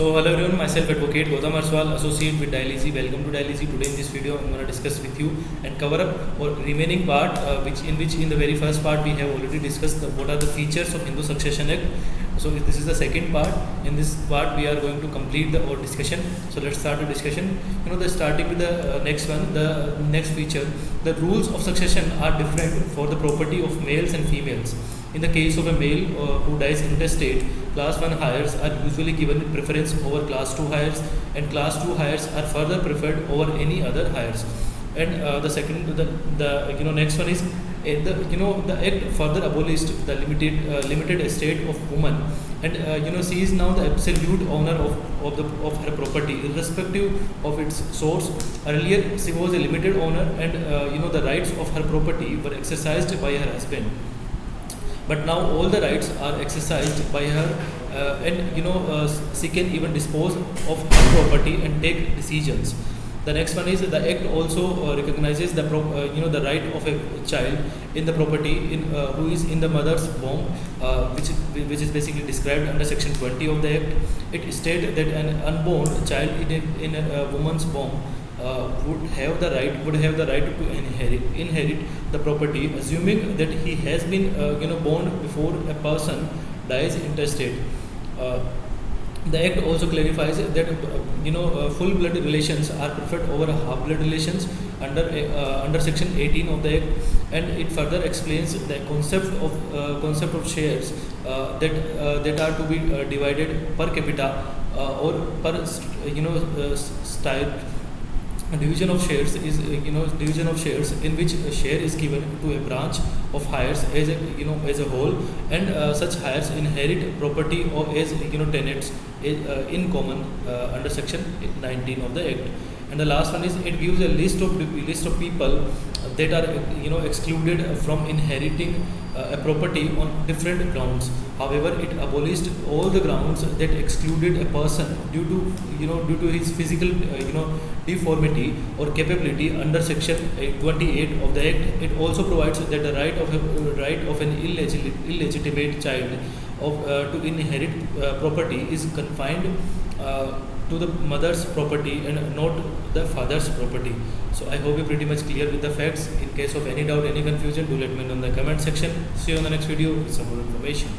So hello everyone, myself Advocate Gautam Arswal, Associate with Dialyzy. Welcome to Dialyzy. Today in this video, I'm going to discuss with you and cover up or remaining part, which in the very first part we have already discussed what are the features of Hindu Succession Act. So this is the second part. In this part, we are going to complete the whole discussion. So let's start the discussion. Starting with the next one, the next feature. The rules of succession are different for the property of males and females. In the case of a male who dies intestate, class 1 heirs are usually given preference over class 2 heirs, and class 2 heirs are further preferred over any other heirs. And the next one is the act further abolished the limited estate of woman, and she is now the absolute owner of her property irrespective of its source. Earlier she was a limited owner, and the rights of her property were exercised by her husband. But now all the rights are exercised by her, she can even dispose of her property and take decisions. The next one is the act also recognizes the right of a child in the property who is in the mother's womb, which is basically described under section 20 of the act. It states that an unborn child in a woman's womb would have the right to inherit the property, assuming that he has been born before a person dies intestate. The act also clarifies that full blood relations are preferred over half blood relations under section 18 of the act, and it further explains the concept of shares that are to be divided per capita or per style. Division of shares is division of shares in which a share is given to a branch of heirs as a whole, and such heirs inherit property or as tenants in common under section 19 of the act. And the last one is it gives a list of people that are excluded from inheriting a property on different grounds. However, it abolished all the grounds that excluded a person due to his physical deformity or capability under section 28 of the act. It also provides that the right of an illegitimate child to inherit property is confined to the mother's property and not the father's property. So I hope you're pretty much clear with the facts. In case of any doubt, any confusion, do let me know in the comment section. See you on the next video with some more information.